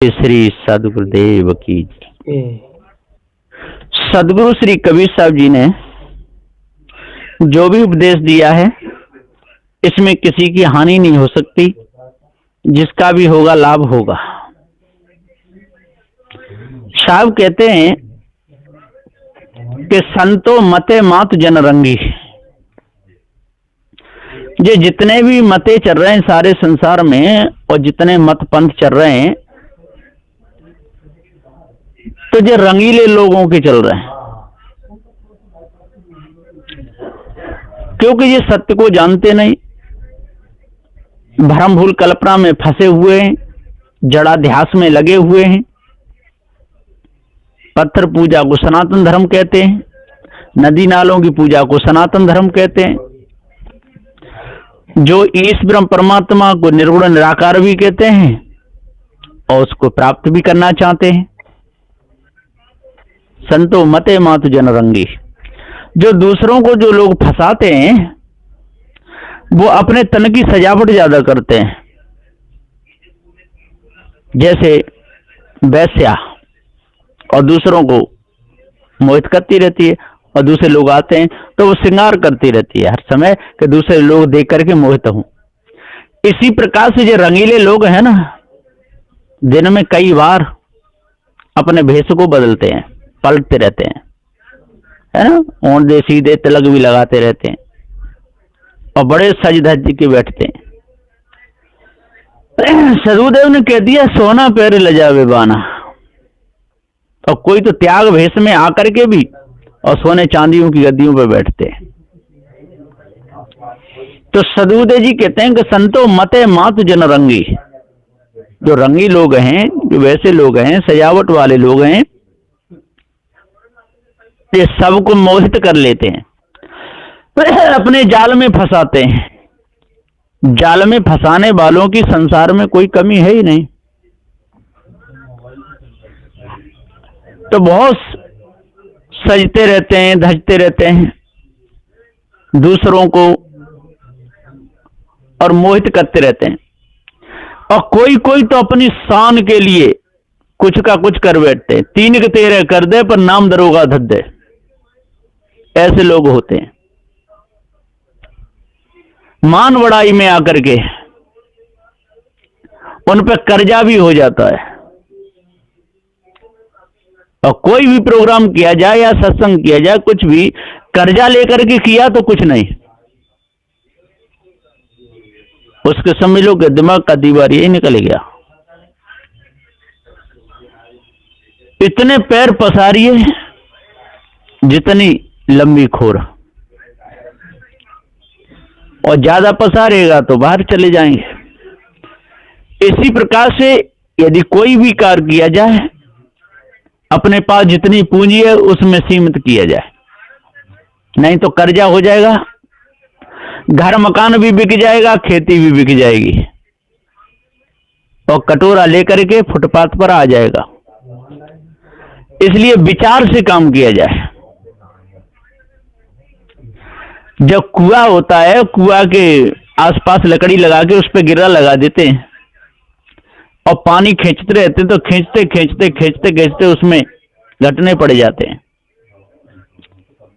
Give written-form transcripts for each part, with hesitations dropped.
श्री सदगुरुदेव की सदगुरु श्री कबीर साहब जी ने जो भी उपदेश दिया है इसमें किसी की हानि नहीं हो सकती, जिसका भी होगा लाभ होगा। साहब कहते हैं कि संतो मते मात जन रंगी। ये जितने भी मते चल रहे हैं सारे संसार में और जितने मत पंथ चल रहे हैं तो ये रंगीले लोगों के चल रहे हैं, क्योंकि ये सत्य को जानते नहीं, भ्रम भूल कल्पना में फंसे हुए हैं, जड़ाध्यास में लगे हुए हैं। पत्थर पूजा को सनातन धर्म कहते हैं, नदी नालों की पूजा को सनातन धर्म कहते हैं, जो ईश ब्रह्म परमात्मा को निर्गुण निराकार भी कहते हैं और उसको प्राप्त भी करना चाहते हैं। संतो मते मात जन रंगी। जो दूसरों को जो लोग फंसाते हैं वो अपने तन की सजावट ज्यादा करते हैं। जैसे वैश्या और दूसरों को मोहित करती रहती है और दूसरे लोग आते हैं तो वो श्रृंगार करती रहती है हर समय कि दूसरे लोग देख करके मोहित हों। इसी प्रकार से जो रंगीले लोग हैं ना, दिन में कई बार अपने भेष को बदलते हैं, पलटते रहते हैं, है ना, औंधे सीधे तिलक भी लगाते रहते हैं और बड़े सज धज के बैठते हैं। सदगुरुदेव ने कह दिया सोना पैर ले जावे बाना। और कोई तो त्याग भेष में आकर के भी और सोने चांदियों की गद्दियों पर बैठते हैं। तो सदगुरुदेव जी कहते हैं कि संतो मते मात जन रंगी। जो रंगी लोग हैं, जो वैसे लोग हैं, सजावट वाले लोग हैं, ये सबको मोहित कर लेते हैं, अपने जाल में फंसाते हैं। जाल में फंसाने वालों की संसार में कोई कमी है ही नहीं। तो बहुत सजते रहते हैं, धजते रहते हैं दूसरों को और मोहित करते रहते हैं। और कोई कोई तो अपनी शान के लिए कुछ का कुछ कर बैठते हैं। तीन के तेरह कर दे पर नाम दरोगा धद दे, ऐसे लोग होते हैं। मान बड़ाई में आकर के उन पर कर्जा भी हो जाता है। और कोई भी प्रोग्राम किया जाए या सत्संग किया जाए, कुछ भी कर्जा लेकर के किया तो कुछ नहीं, उसके समझ लो कि दिमाग का दीवार यही निकल गया। इतने पैर पसारिए जितनी लंबी खोर, और ज्यादा पसारेगा तो बाहर चले जाएंगे। इसी प्रकार से यदि कोई भी कार्य किया जाए, अपने पास जितनी पूंजी है उसमें सीमित किया जाए, नहीं तो कर्जा हो जाएगा, घर मकान भी बिक जाएगा, खेती भी बिक जाएगी और कटोरा लेकर के फुटपाथ पर आ जाएगा। इसलिए विचार से काम किया जाए। जब कुआं होता है, कुआं के आसपास लकड़ी लगा के उस पर गिर्रा लगा देते हैं और पानी खींचते रहते हैं, तो खींचते खींचते खींचते खींचते उसमें घटने पड़ जाते हैं।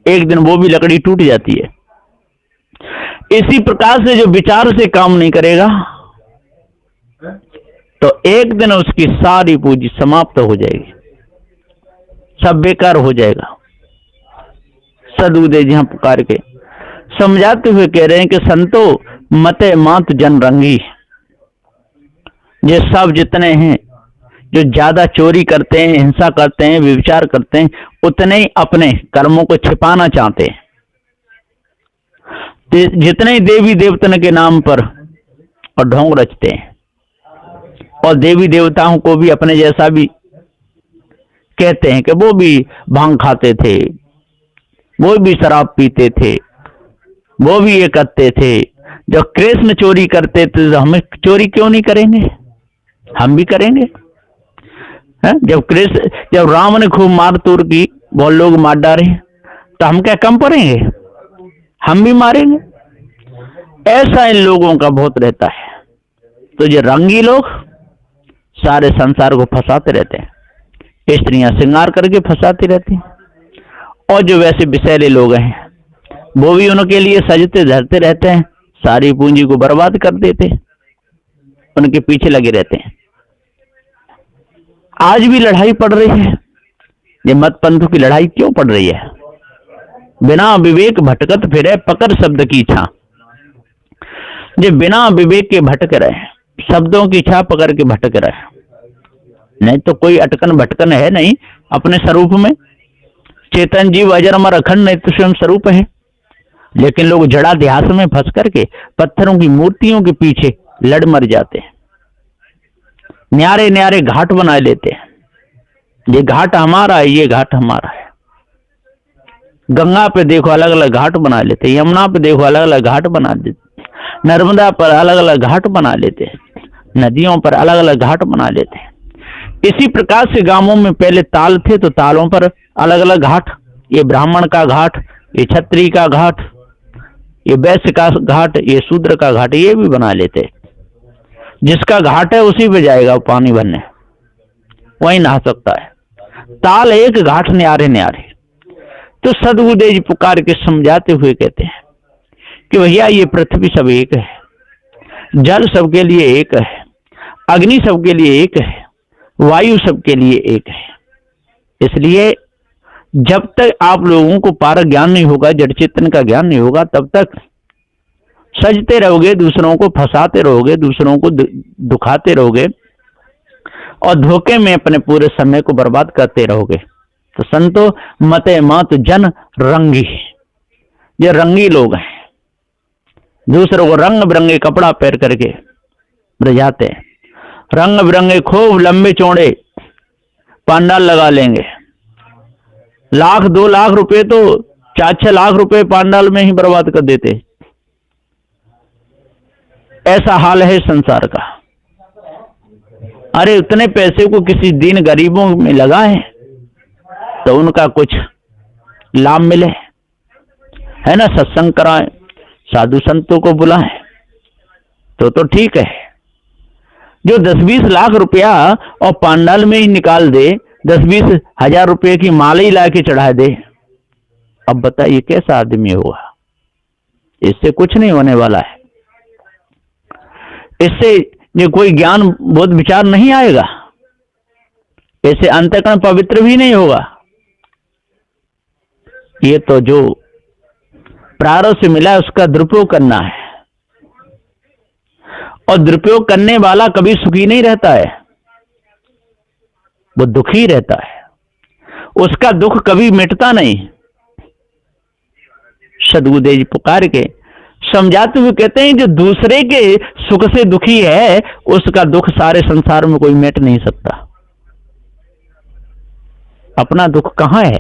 एक दिन वो भी लकड़ी टूट जाती है। इसी प्रकार से जो विचार से काम नहीं करेगा तो एक दिन उसकी सारी पूंजी समाप्त हो जाएगी, सब बेकार हो जाएगा। सदगुरुदेव जी यहां पुकार के समझाते हुए कह रहे हैं कि संतो मते मात जन रंगी। ये सब जितने हैं जो ज्यादा चोरी करते हैं, हिंसा करते हैं, व्यभिचार करते हैं, उतने ही अपने कर्मों को छिपाना चाहते हैं। जितने ही देवी देवतन के नाम पर और ढोंग रचते हैं और देवी देवताओं को भी अपने जैसा भी कहते हैं कि वो भी भांग खाते थे, वो भी शराब पीते थे, वो भी ये करते थे। जब कृष्ण चोरी करते थे तो हम चोरी क्यों नहीं करेंगे? हम भी करेंगे। है? जब राम ने खूब मार तोड़ की, बहुत लोग मार डाले, तो हम क्या कम पड़ेंगे? हम भी मारेंगे। ऐसा इन लोगों का बहुत रहता है। तो ये रंगी लोग सारे संसार को फंसाते रहते हैं। स्त्रियां श्रृंगार करके फंसाती रहती हैं, और जो वैसे विषैले लोग हैं वो भी उनके लिए सजते धरते रहते हैं, सारी पूंजी को बर्बाद कर देते हैं, उनके पीछे लगे रहते हैं। आज भी लड़ाई पड़ रही है। ये मत पंथों की लड़ाई क्यों पड़ रही है? बिना विवेक भटकत फिरे पकड़ शब्द की छा। जो बिना विवेक के भटक रहे, शब्दों की छा पकड़ के भटक रहे, नहीं तो कोई अटकन भटकन है नहीं अपने स्वरूप में। चेतन जीव अजर अमर अखंड नहीं तो स्वयं स्वरूप है, लेकिन लोग जड़ा देहास में फंस करके पत्थरों की मूर्तियों के पीछे लड़ मर जाते हैं, न्यारे न्यारे घाट बना लेते हैं। ये घाट हमारा है, ये घाट हमारा है। गंगा पे देखो अलग अलग घाट बना लेते, यमुना पे देखो अलग अलग घाट बना देते, नर्मदा पर अलग अलग घाट बना लेते हैं, नदियों पर अलग अलग घाट बना लेते हैं। इसी प्रकार से गांवों में पहले ताल थे तो तालों पर अलग अलग घाट, ये ब्राह्मण का घाट, ये क्षत्रिय का घाट, ये वैश्य का घाट, ये शूद्र का घाट, ये भी बना लेते। जिसका घाट है उसी पे जाएगा पानी भरने, वही नहा सकता है। ताल एक, घाट न्यारे न्यारे। तो सदगुरुदेव जी पुकार के समझाते हुए कहते हैं कि भैया ये पृथ्वी सब एक है, जल सबके लिए एक है, अग्नि सबके लिए एक है, वायु सबके लिए एक है। इसलिए जब तक आप लोगों को पारक ज्ञान नहीं होगा, जड़ चेतन का ज्ञान नहीं होगा, तब तक सजते रहोगे, दूसरों को फंसाते रहोगे, दूसरों को दुखाते रहोगे और धोखे में अपने पूरे समय को बर्बाद करते रहोगे। तो संतो मते मात जन रंगी, ये रंगी लोग हैं, दूसरों को रंग बिरंगे कपड़ा पहन करके रजाते हैं। रंग बिरंगे खूब लंबे चौड़े पांडाल लगा लेंगे, 1,00,000 2 लाख रुपए तो 4-6 लाख रुपए पांडाल में ही बर्बाद कर देते। ऐसा हाल है संसार का। अरे उतने पैसे को किसी दीन गरीबों में लगाएं तो उनका कुछ लाभ मिले, है ना। सत्संग कराएं, साधु संतों को बुलाएं तो ठीक है। जो 10-20 लाख रुपया और पांडाल में ही निकाल दे, 10-20 हजार रुपये की माला ही ला के चढ़ा दे, अब बताइए कैसा आदमी होगा? इससे कुछ नहीं होने वाला है। इससे ये कोई ज्ञान बोध विचार नहीं आएगा, इससे अंतःकरण पवित्र भी नहीं होगा। ये तो जो प्रारब्ध से मिला है उसका दुरुपयोग करना है, और दुरुपयोग करने वाला कभी सुखी नहीं रहता है, वो दुखी रहता है, उसका दुख कभी मिटता नहीं। सदगुरुदेव जी पुकार के समझाते हुए कहते हैं जो दूसरे के सुख से दुखी है उसका दुख सारे संसार में कोई मिट नहीं सकता। अपना दुख कहां है?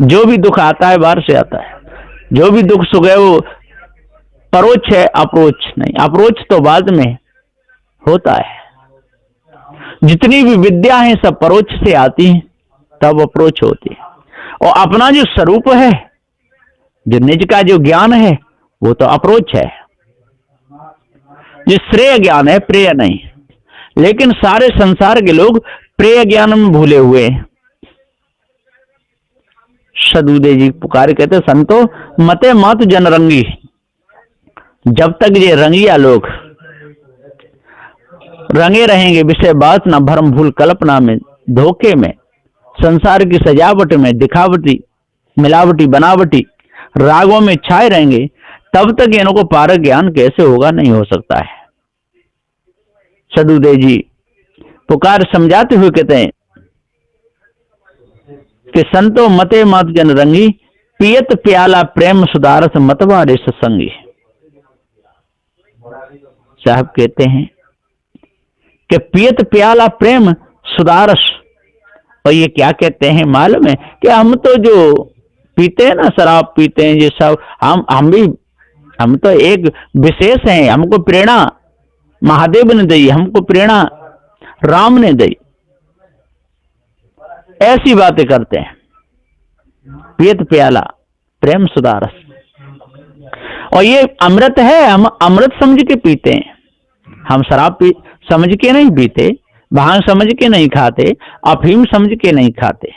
जो भी दुख आता है बाहर से आता है, जो भी दुख सुख है वो परोक्ष है, अप्रोच नहीं। अप्रोच तो बाद में होता है। जितनी भी विद्या है सब परोक्ष से आती हैं, तब अप्रोच होती है। और अपना जो स्वरूप है, जो निज का जो ज्ञान है, वो तो अप्रोच है। जो श्रेय ज्ञान है, प्रेय नहीं। लेकिन सारे संसार के लोग प्रेय ज्ञान में भूले हुए हैं। सदगुरुदेव जी पुकार कहते संतो मते मत जन रंगी। जब तक ये रंगिया लोग रंगे रहेंगे विषय वासना भ्रम भूल कल्पना में, धोखे में, संसार की सजावट में, दिखावटी मिलावटी बनावटी रागों में छाए रहेंगे, तब तक इनको पारक ज्ञान कैसे होगा? नहीं हो सकता है। सदगुरुदेव जी पुकार समझाते हुए कहते हैं कि संतो मते मत जन रंगी, पियत प्याला प्रेम सुधारस मतवारे सत्संगी। साहब कहते हैं कि पियत प्याला प्रेम सुधारस, और ये क्या कहते हैं मालूम है? कि हम तो जो पीते हैं ना, शराब पीते हैं, ये सब हम तो एक विशेष हैं। हमको प्रेरणा महादेव ने दी, हमको प्रेरणा राम ने दी, ऐसी बातें करते हैं। पियत प्याला प्रेम सुधारस, और ये अमृत है, हम अमृत समझ के पीते हैं। हम शराब समझ के नहीं पीते, भांग समझ के नहीं खाते, अफीम समझ के नहीं खाते।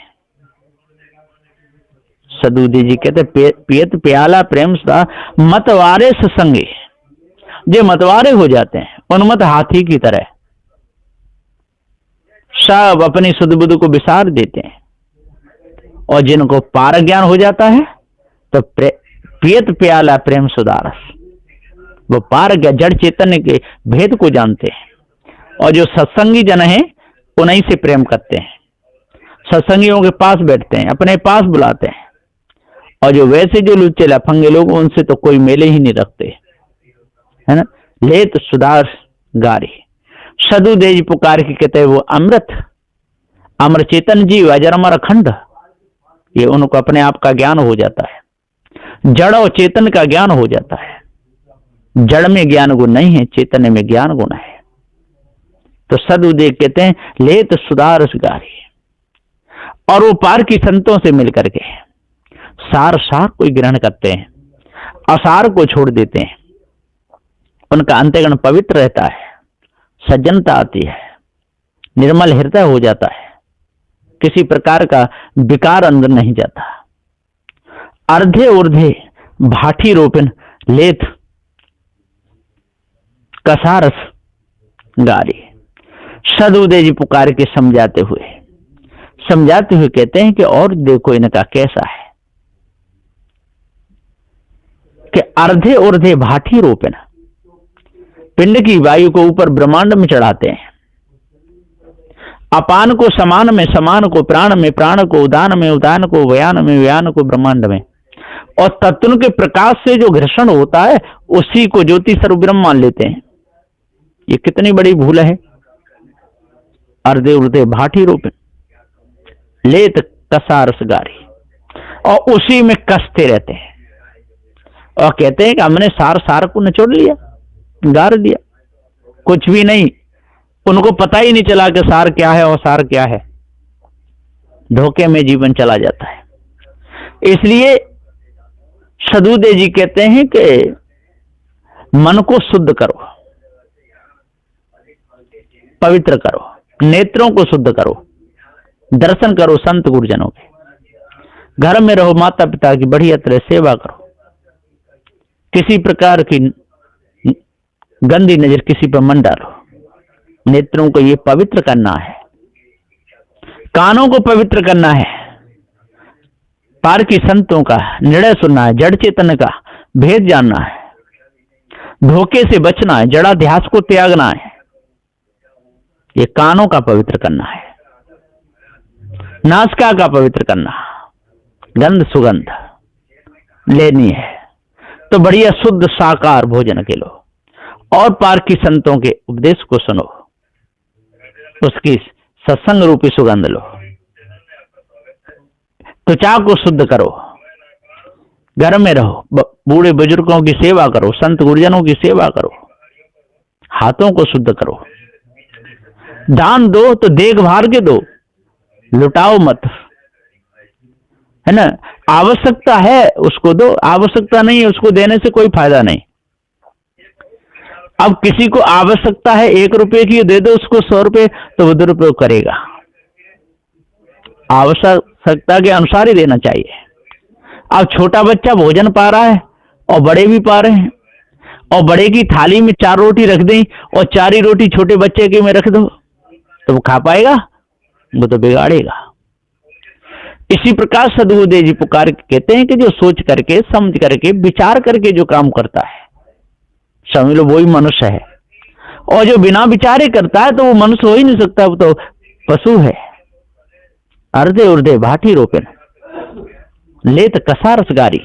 सदुदे जी कहते पियत प्याला प्रेम सा मतवारे ससंगे, जे मतवारे हो जाते हैं उन्मत्त हाथी की तरह, सब अपनी सुध बुध को विसार देते हैं। और जिनको पार ज्ञान हो जाता है तो पियत प्याला प्रेम सुदारस, वो पार ज्ञान जड़ चैतन्य के भेद को जानते हैं। और जो सत्संगी जन है उन्हीं से प्रेम करते हैं, सत्संगियों के पास बैठते हैं, अपने पास बुलाते हैं। और जो वैसे जो लुच्चे लफंगे लोग, उनसे तो कोई मेले ही नहीं रखते, है ना। लेत सुधार गारी, सदुदे जी पुकार के कहते हैं वो अमृत, अमर चेतन जीव अजर अमर अखंड, ये उनको अपने आप का ज्ञान हो जाता है, जड़ और चेतन का ज्ञान हो जाता है। जड़ में ज्ञान गुण नहीं है, चेतन में ज्ञान गुण है। तो सदुदे कहते हैं लेत सुधार गारी। और वो पार की संतों से मिलकर के सार सार को ग्रहण करते हैं, असार को छोड़ देते हैं। उनका अंतःकरण पवित्र रहता है, सज्जनता आती है, निर्मल हृदय हो जाता है, किसी प्रकार का विकार अंदर नहीं जाता। अर्धे ऊर्धे भाठी रोपन लेत कसारस गारी। सदुदे जी पुकार के समझाते हुए कहते हैं कि और देखो इनका कैसा है कि अर्धे ऊर्धे भाठी रोपन, पिंड की वायु को ऊपर ब्रह्मांड में चढ़ाते हैं, अपान को समान में, समान को प्राण में, प्राण को उदान में, उदान को व्यान में, व्यान को ब्रह्मांड में। और तत्व के प्रकाश से जो घर्षण होता है उसी को ज्योति स्वरूप ब्रह्म मान लेते हैं। ये कितनी बड़ी भूल है। अर्धे उर्धे भाठी रोपन लेत कसारस गारी, और उसी में कसते रहते हैं और कहते हैं कि हमने सार सार को निचोड़ लिया, गार दिया, कुछ भी नहीं। उनको पता ही नहीं चला कि सार क्या है और सार क्या है। धोखे में जीवन चला जाता है। इसलिए सदुदे जी कहते हैं कि मन को शुद्ध करो, पवित्र करो, नेत्रों को शुद्ध करो, दर्शन करो संत गुरुजनों के, घर में रहो, माता पिता की बढ़िया तरह सेवा करो, किसी प्रकार की गंदी नजर किसी पर मन डालो। नेत्रों को ये पवित्र करना है, कानों को पवित्र करना है, पार की संतों का निर्णय सुनना है, जड़ चेतन का भेद जानना है, धोखे से बचना है, जड़ाध्यास को त्यागना है। ये कानों का पवित्र करना है, नासिका का पवित्र करना, गंध सुगंध लेनी है तो बढ़िया शुद्ध साकार भोजन के लो और पार की संतों के उपदेश को सुनो, उसकी सत्संग रूपी सुगंध लो। त्वचा को शुद्ध करो, घर में रहो, बूढ़े बुजुर्गों की सेवा करो, संत गुरुजनों की सेवा करो, हाथों को शुद्ध करो। दान दो तो देखभाल के दो, लुटाओ मत, है ना। आवश्यकता है उसको दो, आवश्यकता नहीं है उसको देने से कोई फायदा नहीं। अब किसी को आवश्यकता है 1 रुपए की, दे दो उसको 100 रुपए तो वो दुरुपयोग करेगा। आवश्यकता के अनुसार ही देना चाहिए। अब छोटा बच्चा भोजन पा रहा है और बड़े भी पा रहे हैं, और बड़े की थाली में 4 रोटी रख दें और 4 ही रोटी छोटे बच्चे के में रख दो तो वो खा पाएगा? वो तो बिगाड़ेगा। इसी प्रकार सदगुरुदेव जी पुकार के कहते हैं कि जो सोच करके, समझ करके, विचार करके जो काम करता है, समझ लो वही मनुष्य है। और जो बिना विचारे करता है तो वो मनुष्य हो ही नहीं सकता, वो तो पशु है। अर्धे उर्धे भाठी रोपन लेत कसारस गारी,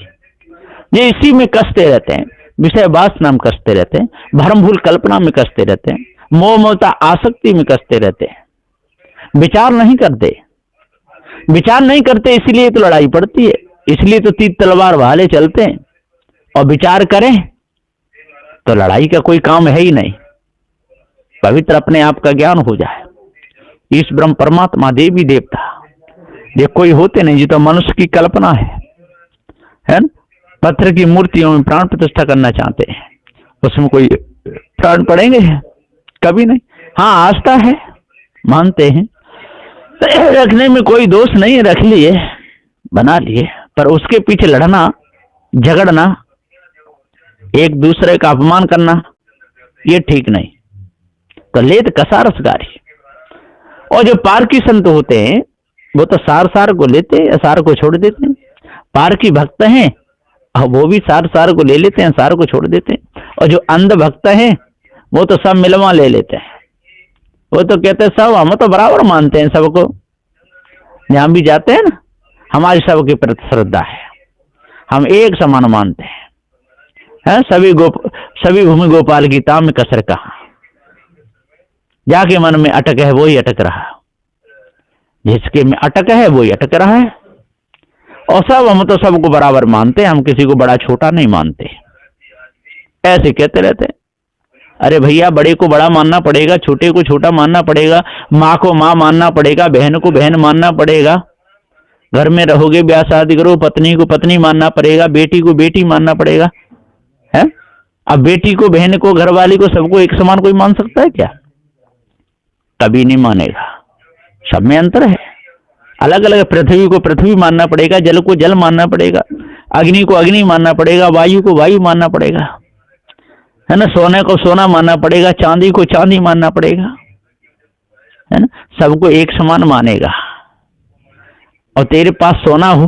ये इसी में कसते रहते हैं, विषय वासना में कसते रहते हैं, भ्रम भूल कल्पना में कसते रहते हैं, मोह ममता आसक्ति में कसते रहते हैं, विचार नहीं करते। विचार नहीं करते इसलिए तो लड़ाई पड़ती है, इसलिए तो तीर तलवार वाले चलते हैं। और विचार करें तो लड़ाई का कोई काम है ही नहीं। पवित्र अपने आप का ज्ञान हो जाए। इस ब्रह्म परमात्मा देवी देवता ये कोई होते नहीं, जी तो मनुष्य की कल्पना है न? पत्थर की मूर्तियों में प्राण प्रतिष्ठा करना चाहते हैं, उसमें कोई प्राण पड़ेंगे? कभी नहीं। हाँ, आस्था है, मानते हैं। रखने में कोई दोष नहीं है, रख लिए, बना लिए, पर उसके पीछे लड़ना, झगड़ना, एक दूसरे का अपमान करना, ये ठीक नहीं। तो लेत कसार रसगारी। और जो पारकी संत होते हैं वो तो सार सार को लेते हैं, सार को छोड़ देते हैं। पारकी भक्त हैं वो भी सार सार को ले लेते हैं, सार को छोड़ देते हैं। और जो अंध भक्त हैं वो तो सब मिलवा ले लेते हैं। वो तो कहते हैं सब हम तो बराबर मानते हैं सबको, जहां भी जाते हैं ना हमारी सबके प्रति श्रद्धा है, हम एक समान मानते हैं। सभी भूमि गोपाल की ताम में कसर कहा, जाके मन में अटक है वो ही अटक रहा, जिसके में अटक है वो ही अटक रहा है। और सब हम तो सबको बराबर मानते हैं, हम किसी को बड़ा छोटा नहीं मानते, ऐसे कहते रहते हैं। अरे भैया, बड़े को बड़ा मानना पड़ेगा, छोटे को छोटा मानना पड़ेगा, माँ को माँ मानना पड़ेगा, बहन को बहन मानना पड़ेगा। घर में रहोगे, ब्याह शादी करो, पत्नी को पत्नी मानना पड़ेगा, बेटी को बेटी मानना पड़ेगा, है? अब बेटी को, बहन को, घरवाली को, सबको एक समान कोई मान सकता है क्या? कभी नहीं मानेगा, सब में अंतर है, अलग अलग। पृथ्वी को पृथ्वी मानना पड़ेगा, जल को जल मानना पड़ेगा, अग्नि को अग्नि मानना पड़ेगा, वायु को वायु मानना पड़ेगा, है ना? सोने को सोना मानना पड़ेगा, चांदी को चांदी मानना पड़ेगा, है ना? सबको एक समान मानेगा। और तेरे पास सोना हो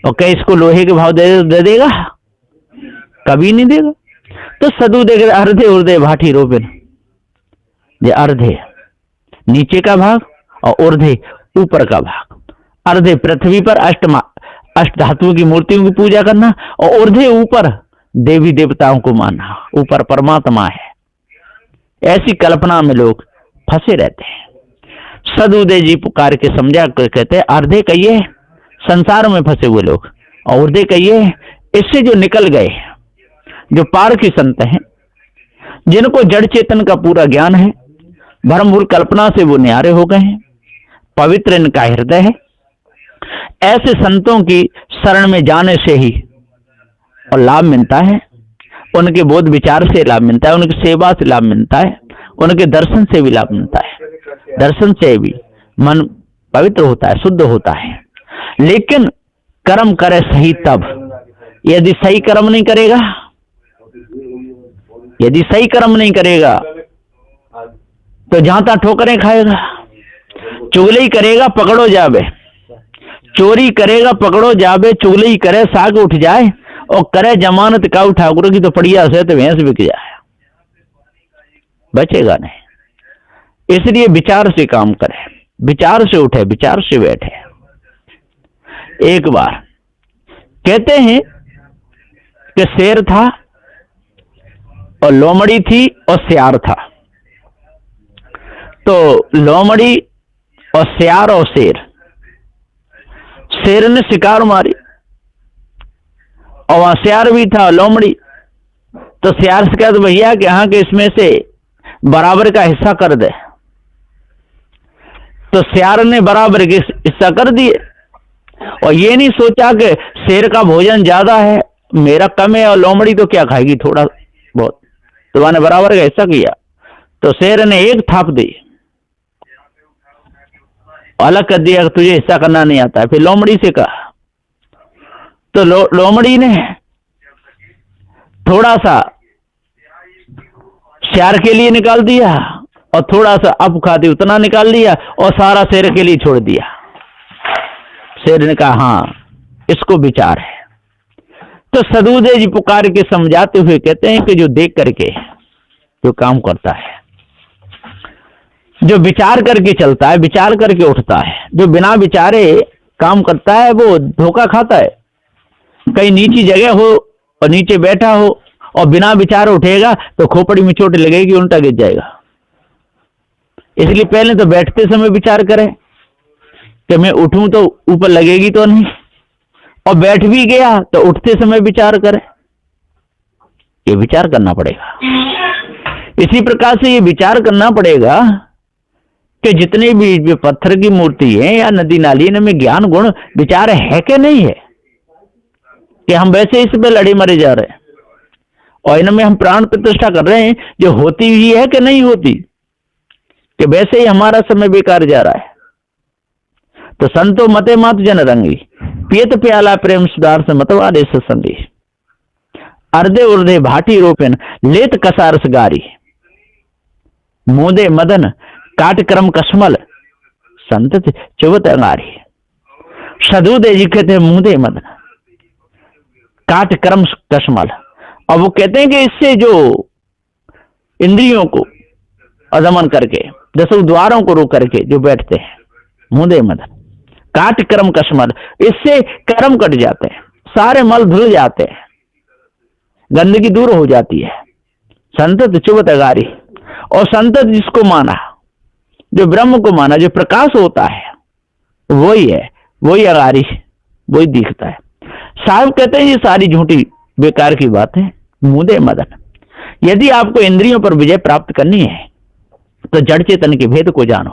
और क्या इसको लोहे के भाव दे देगा? कभी नहीं देगा। तो सदु देख अर्धे उर्धे भाटी रोपिन, ये अर्धे नीचे का भाग और उर्धे ऊपर का भाग। अर्धे पृथ्वी पर अष्ट धातुओं की मूर्तियों की पूजा करना, और उर्धे ऊपर देवी देवताओं को मानना, ऊपर परमात्मा है। ऐसी कल्पना में लोग फंसे रहते हैं। सदुदय जी पुकार के समझा कर कहते हैं अर्धे कहिए संसार में फंसे हुए लोग, और उर्धे कहिए इससे जो निकल गए, जो पार की संत हैं, जिनको जड़ चेतन का पूरा ज्ञान है, भ्रमभूल कल्पना से वो न्यारे हो गए हैं, पवित्र इनका हृदय है। ऐसे संतों की शरण में जाने से ही और लाभ मिलता है, उनके बोध विचार से लाभ मिलता है, उनकी सेवा से लाभ मिलता है, उनके दर्शन से भी लाभ मिलता है। दर्शन से भी मन पवित्र होता है, शुद्ध होता है। लेकिन कर्म करे सही तब, यदि सही कर्म नहीं करेगा, यदि सही कर्म नहीं करेगा तो जहां तहां ठोकरें खाएगा। चुगली करेगा पकड़ो जावे, चोरी करेगा पकड़ो जावे, चुगली करे साग उठ जाए, और करे जमानत काऊ ठाकुर की तो पड़िया से तो भैंस बिक जाए, बचेगा नहीं। इसलिए विचार से काम करे, विचार से उठे, विचार से बैठे। एक बार कहते हैं कि शेर था और लोमड़ी थी और सियार था। तो लोमड़ी और सियार और शेर, शेर ने शिकार मारी और वहां सियार भी था, लोमड़ी। तो सियार से कहते भैया कि हाँ, कि इसमें से बराबर का हिस्सा कर दे। तो सियार ने बराबर के हिस्सा कर दिए, और ये नहीं सोचा कि शेर का भोजन ज्यादा है, मेरा कम है, और लोमड़ी तो क्या खाएगी, थोड़ा बहुत। तो मैंने बराबर का हिस्सा किया। तो शेर ने एक थाप दी, अलग कर दिया, तुझे हिस्सा करना नहीं आता है। फिर लोमड़ी से कहा, तो लोमड़ी ने थोड़ा सा सियार के लिए निकाल दिया, और थोड़ा सा अब खाती उतना निकाल लिया, और सारा शेर के लिए छोड़ दिया। शेर ने कहा हाँ, इसको विचार है। तो सदुदय जी पुकार के समझाते हुए कहते हैं कि जो देख करके जो काम करता है, जो विचार करके चलता है, विचार करके उठता है, जो बिना विचारे काम करता है वो धोखा खाता है। कहीं नीची जगह हो और नीचे बैठा हो और बिना विचार उठेगा तो खोपड़ी में चोट लगेगी, उल्टा गिर जाएगा। इसलिए पहले तो बैठते समय विचार करें कि मैं उठूं तो ऊपर लगेगी तो नहीं, और बैठ भी गया तो उठते समय विचार करें। ये विचार करना पड़ेगा। इसी प्रकार से ये विचार करना पड़ेगा कि जितने भी पत्थर की मूर्ति है या नदी नाली, इनमें ज्ञान गुण विचार है कि नहीं है, कि हम वैसे इस पे लड़े मरे जा रहे हैं, और इनमें हम प्राण प्रतिष्ठा कर रहे हैं जो होती हुई है कि नहीं होती। कि वैसे ही हमारा समय बेकार जा रहा है। तो संतो मते मात जन रंगी, पियत प्याला प्रेम सुधार से मतवारे सत्संगी। अर्धे उर्धे भाटी रोपेन, लेत कसार सगारी। मोदे मदन काट क्रम कसमल, संत चुवत अंगारी। सदूदे जी कहते हैं मुदे मदन, काट क्रम कसमल। अब वो कहते हैं कि इससे जो इंद्रियों को अदमन करके, दसों द्वारों को रोक करके जो बैठते हैं, मुदे मदन काट कर्म कसमल, इससे कर्म कट जाते हैं, सारे मल धुल जाते हैं, गंदगी दूर हो जाती है। संतत चुवत अगारी, और संतत जिसको माना, जो ब्रह्म को माना, जो प्रकाश होता है, वही है, वही अगारी, वही दिखता है। साहब कहते हैं ये सारी झूठी बेकार की बात है। मुदे मदन, यदि आपको इंद्रियों पर विजय प्राप्त करनी है तो जड़ चेतन के भेद को जानो,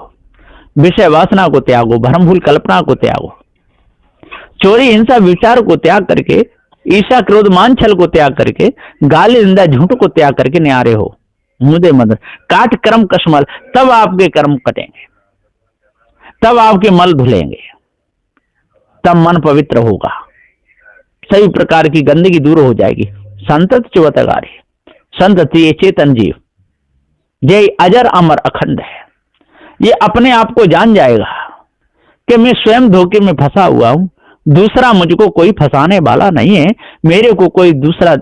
विषय वासना को त्यागो, भ्रम भूल कल्पना को त्यागो, चोरी हिंसा विचार को त्याग करके, ईर्ष्या क्रोध मान छल को त्याग करके, गाली निंदा झूठ को त्याग करके न्यारे हो। मुदे मदन काट कर्म कसमल, तब आपके कर्म कटेंगे, तब आपके मल धुलेंगे, तब मन पवित्र होगा, सभी प्रकार की गंदगी दूर हो जाएगी। संतत चुवतगारी, संत ये चेतन जीव जय अजर अमर अखंड है। ये अपने आप को जान जाएगा कि मैं स्वयं धोखे में फंसा हुआ हूं, दूसरा मुझको कोई फंसाने वाला नहीं है, मेरे को कोई दूसरा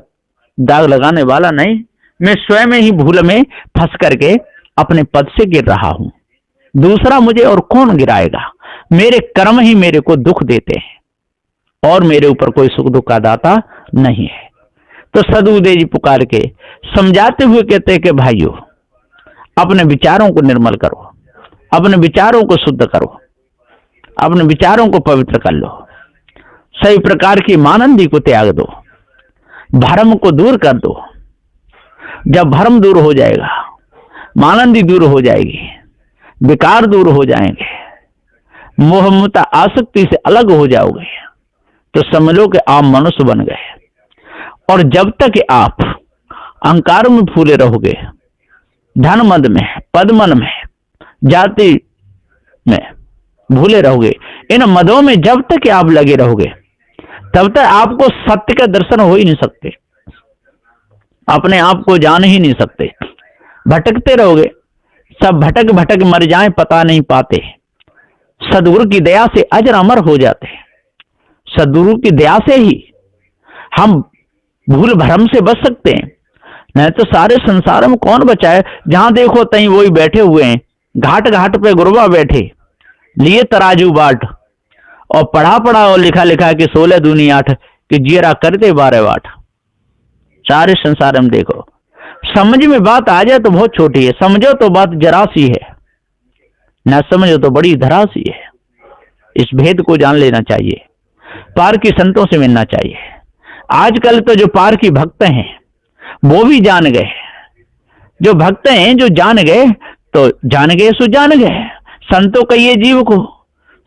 दाग लगाने वाला नहीं, मैं स्वयं ही भूल में फंस करके अपने पद से गिर रहा हूं, दूसरा मुझे और कौन गिराएगा, मेरे कर्म ही मेरे को दुख देते हैं और मेरे ऊपर कोई सुख दुख का दाता नहीं है। तो सदुदय जी पुकार के समझाते हुए कहते हैं कि भाइयों, अपने विचारों को निर्मल करो, अपने विचारों को शुद्ध करो, अपने विचारों को पवित्र कर लो, सही प्रकार की मानंदी को त्याग दो, भ्रम को दूर कर दो। जब भ्रम दूर हो जाएगा, मानंदी दूर हो जाएगी, विकार दूर हो जाएंगे, मोह ममता आसक्ति से अलग हो जाओगे, तो समझ लो कि आप मनुष्य बन गए। और जब तक आप अहंकार में फूले रहोगे, धन मद में, पद मन में, जाति में भूले रहोगे, इन मदों में जब तक आप लगे रहोगे, तब तक आपको सत्य का दर्शन हो ही नहीं सकते, अपने आप को जान ही नहीं सकते, भटकते रहोगे, सब भटक भटक मर जाएं पता नहीं पाते। सदगुरु की दया से अजर अमर हो जाते हैं। सदगुरु की दया से ही हम भूल भ्रम से बच सकते हैं, नहीं तो सारे संसार में कौन बचाए। जहां देखो तहीं वही बैठे हुए हैं, घाट घाट पे गुरबा बैठे, लिए तराजू बाट, और पढ़ा पढ़ा और लिखा लिखा कि 16 दूनी 8 कि जीरा करते 12 वाट। सारे संसार में देखो, समझ में बात आ जाए तो बहुत छोटी है, समझो तो बात जरा सी है, न समझो तो बड़ी धरा सी है। इस भेद को जान लेना चाहिए, पार की संतों से मिलना चाहिए। आजकल तो जो पार की भक्त हैं वो भी जान गए, जो भक्त हैं जो जान गए, तो जान गए सो जान गए। संतों कहिए जीव को,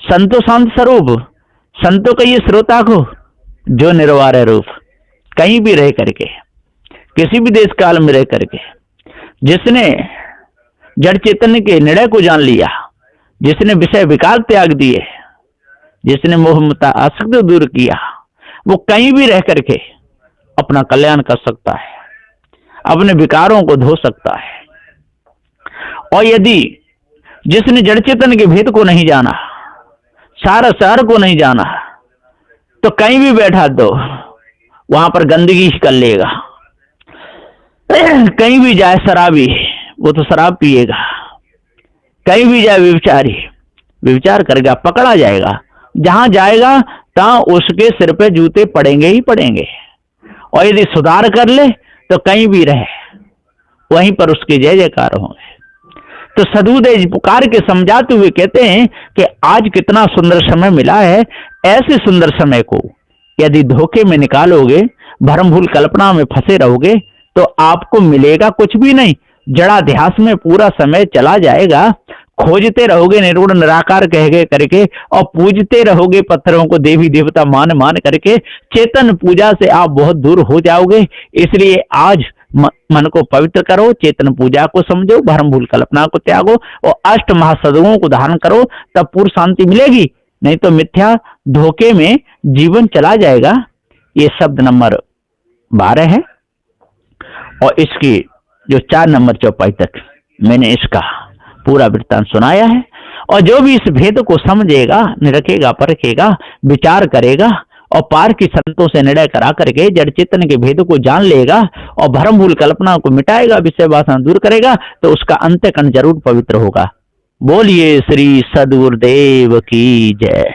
संतो शांत स्वरूप, संतों कहिए श्रोता को, जो निर्वार रूप, कहीं भी रह करके, किसी भी देश काल में रह करके, जिसने जड़ चैतन्य के निर्णय को जान लिया, जिसने विषय विकार त्याग दिए, जिसने मोह ममता आसक्ति दूर किया, वो कहीं भी रह करके अपना कल्याण कर सकता है, अपने विकारों को धो सकता है। और यदि जिसने जड़ चेतन के भेद को नहीं जाना, सार को नहीं जाना, तो कहीं भी बैठा दो वहां पर गंदगी ही कर लेगा। कहीं भी जाए शराबी, वो तो शराब पिएगा, कहीं भी जाए व्यभिचारी, व्यभिचार करेगा, पकड़ा जाएगा, जहां जाएगा तहां उसके सिर पे जूते पड़ेंगे ही पड़ेंगे। और यदि सुधार कर ले तो कहीं भी रहे, वहीं पर उसके जय जयकार होंगे। तो सदुदय पुकार के समझाते हुए कहते हैं कि आज कितना सुंदर समय मिला है, ऐसे सुंदर समय को यदि धोखे में निकालोगे, भ्रम भूल कल्पना में फंसे रहोगे, तो आपको मिलेगा कुछ भी नहीं। जड़ाध्यास में पूरा समय चला जाएगा, खोजते रहोगे निर्गुण निराकार कह करके, और पूजते रहोगे पत्थरों को देवी देवता मान मान करके। चेतन पूजा से आप बहुत दूर हो जाओगे। इसलिए आज मन को पवित्र करो, चेतन पूजा को समझो, भ्रम भूल कल्पना को त्यागो और अष्ट महासदगुणों को धारण करो, तब पूर्ण शांति मिलेगी। नहीं तो मिथ्या धोखे में जीवन चला जाएगा। ये शब्द नंबर 12 है और इसकी जो 4 नंबर चौपाई तक मैंने इसका पूरा वृत्तांत सुनाया है। और जो भी इस भेद को समझेगा, निरखेगा, परखेगा, विचार करेगा और पार की संतों से निर्णय करा करके जड़ चेतन के भेद को जान लेगा और भ्रम भूल कल्पना को मिटाएगा, विषय वासना दूर करेगा, तो उसका अंतःकरण जरूर पवित्र होगा। बोलिए श्री सद्गुरुदेव की जय।